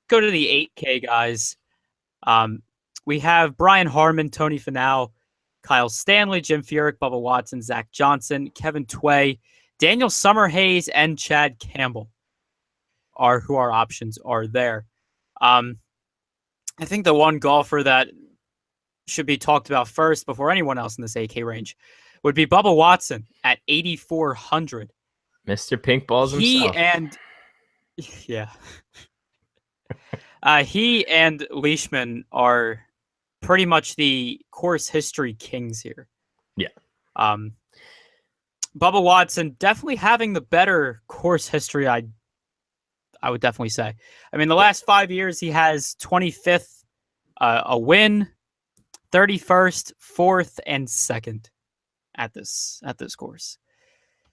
go to the 8K guys. We have Brian Harmon, Tony Finau, Kyle Stanley, Jim Furyk, Bubba Watson, Zach Johnson, Kevin Tway, Daniel Summerhays, and Chad Campbell are who our options are there. I think the one golfer that should be talked about first before anyone else in this 8K range would be Bubba Watson at 8,400. Mr. Pink Balls himself. He and Leishman are pretty much the course history kings here. Yeah. Bubba Watson definitely having the better course history, I would definitely say. I mean, the last 5 years, he has 25th, a win, 31st, 4th, and 2nd at this course.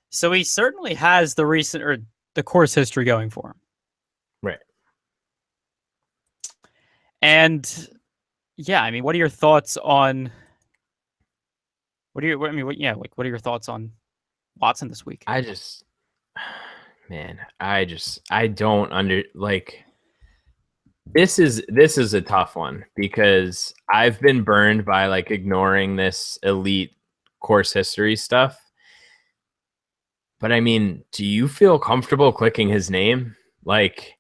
So he certainly has the course history going for him. Right. And yeah, I mean, what are your thoughts on what are your thoughts on Watson this week? I don't this is a tough one because I've been burned by like ignoring this elite course history stuff. But I mean, do you feel comfortable clicking his name? Like,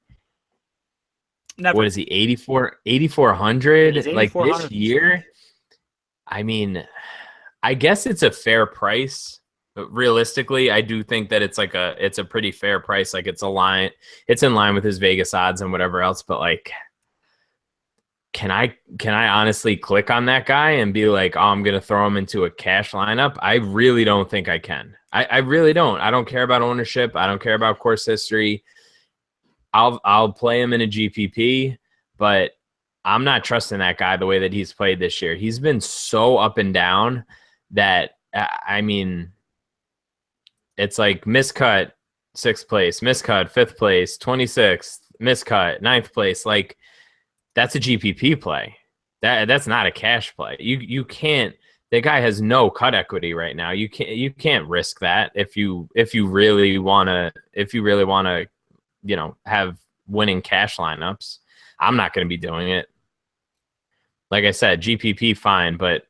Never. What is he, 8,400? Like this year? I mean, I guess it's a fair price. But realistically, I do think that it's a pretty fair price. Like it's in line with his Vegas odds and whatever else. But like, can I honestly click on that guy and be like, oh, I'm gonna throw him into a cash lineup? I really don't think I can. I really don't. I don't care about ownership. I don't care about course history. I'll play him in a GPP, but I'm not trusting that guy the way that he's played this year. He's been so up and down that I mean. It's like miscut 6th place, miscut 5th place, 26th, miscut 9th place. Like that's a GPP play. That's not a cash play. You can't. The guy has no cut equity right now. You can't risk that if you really wanna have winning cash lineups. I'm not going to be doing it. Like I said, GPP fine, but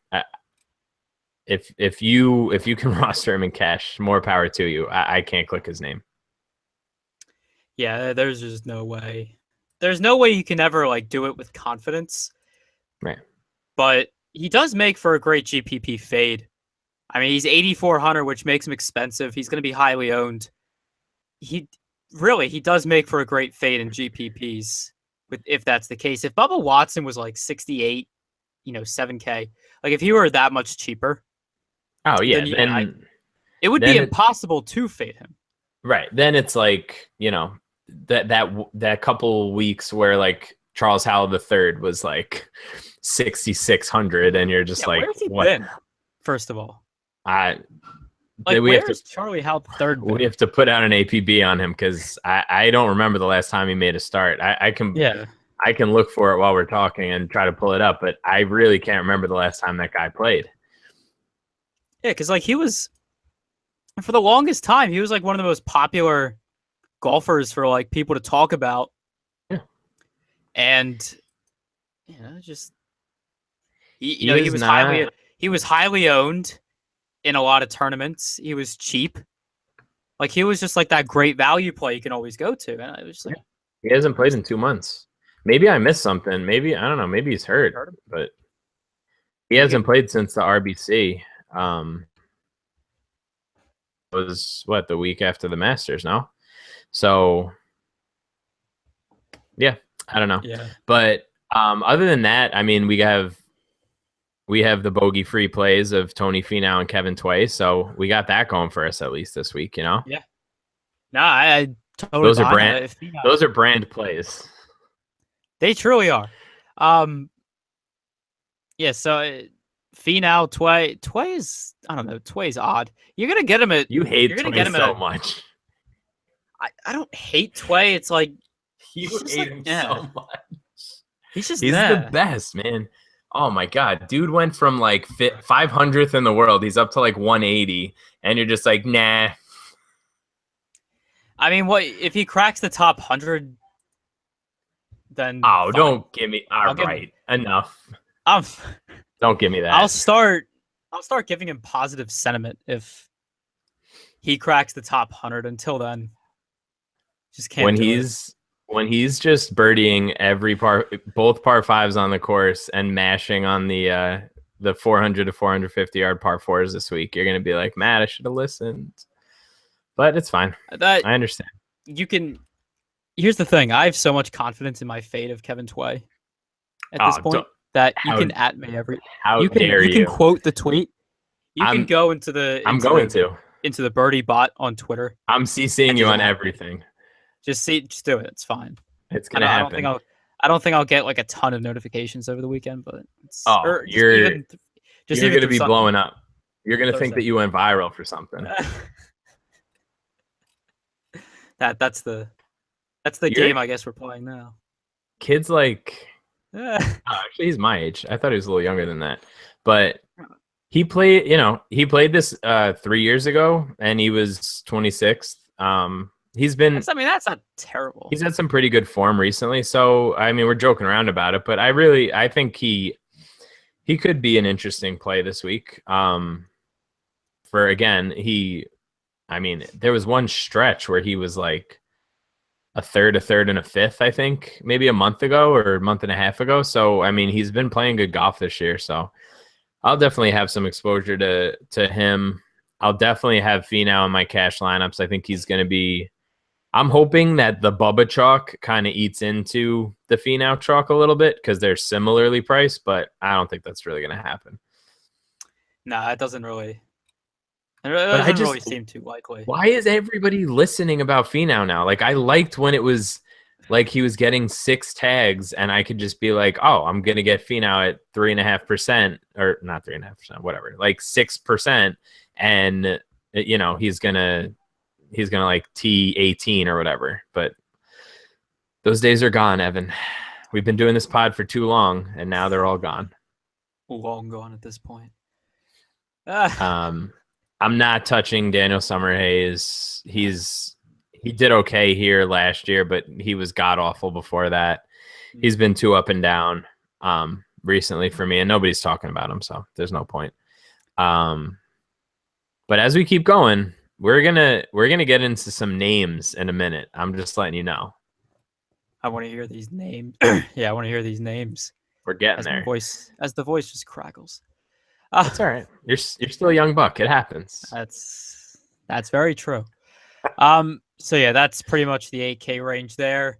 if you can roster him in cash, more power to you. I can't click his name. Yeah, there's just no way. There's no way you can ever like do it with confidence. Right. But he does make for a great GPP fade. I mean, he's 8,400, which makes him expensive. He's going to be highly owned. He does make for a great fade in GPPs if that's the case. If Bubba Watson was like 68, 7K, like if he were that much cheaper. Oh yeah, then it would be impossible to fade him. Right. Then it's like, that couple weeks where like Charles Howell III was like 6,600 and you're just like, where's he what? been, first of all? Where's Charlie Howell III been? We have to put out an APB on him because I don't remember the last time he made a start. I can look for it while we're talking and try to pull it up, but I really can't remember the last time that guy played. Yeah, because like he was, for the longest time, he was like one of the most popular golfers for like people to talk about. Yeah. And just he was highly owned in a lot of tournaments. He was cheap. Like he was just like that great value play you can always go to. And I was just like, he hasn't played in 2 months. Maybe I missed something. Maybe, I don't know. Maybe he's hurt, but he hasn't played since the RBC. It was the week after the Masters, no? So yeah, I don't know. Yeah. But other than that, I mean, we have the bogey free plays of Tony Finau and Kevin Tway, so we got that going for us at least this week, Yeah. No, I totally those are brand plays. They truly are. Yeah, so Finau, Tway is, I don't know, Tway's odd. You're gonna get him at. You hate Tway so much. I don't hate Tway. It's like you hate him so much. He's the best, man. Oh my god, dude went from like 500th in the world. He's up to like 180, and you're just like, nah. I mean, what if he cracks the top 100? then oh, fine. don't give me. All right, enough. Don't give me that. I'll start giving him positive sentiment if he cracks the top 100. Until then, just can't. When he's just birdieing both par fives on the course and mashing on the 400 to 450 yard par fours this week, you're gonna be like, Matt, I should have listened. But it's fine. I understand. Here's the thing. I have so much confidence in my fate of Kevin Tway at this point that you can at me every. How dare you? You can quote the tweet. You can go into the. Into the birdie bot on Twitter. I'm CCing you on everything. Just do it. It's fine. It's gonna happen. I don't think I'll get like a ton of notifications over the weekend, but you're gonna be blowing up. You're gonna think that you went viral for something. That's the game I guess we're playing now. Kids like actually he's my age. I thought he was a little younger than that. But he played this 3 years ago and he was 26th. That's not terrible. He's had some pretty good form recently. So I mean we're joking around about it, but I think he could be an interesting play this week. There was one stretch where he was like a third, and a fifth, I think, maybe a month ago or a month and a half ago. So, I mean, he's been playing good golf this year. So I'll definitely have some exposure to him. I'll definitely have Finau in my cash lineups. I think he's going to be – I'm hoping that the Bubba chalk kind of eats into the Finau chalk a little bit because they're similarly priced, but I don't think that's really going to happen. No, it doesn't really – it doesn't really seem too likely. Why is everybody listening about Finau now? Like, I liked when it was like he was getting 6 tags and I could just be like, oh, I'm going to get Finau at 3.5% or not 3.5%, whatever, like 6%. And, he's going to like T18 or whatever. But those days are gone, Evan. We've been doing this pod for too long and now they're all gone. Long gone at this point. I'm not touching Daniel Summerhays. He did okay here last year, but he was god awful before that. He's been too up and down recently for me, and nobody's talking about him, so there's no point. But as we keep going, we're gonna get into some names in a minute. I'm just letting you know. I want to hear these names. Yeah, I want to hear these names. We're getting there. As the voice just crackles. That's all right. You're still a young buck. It happens. That's very true. So yeah, that's pretty much the 8K range there.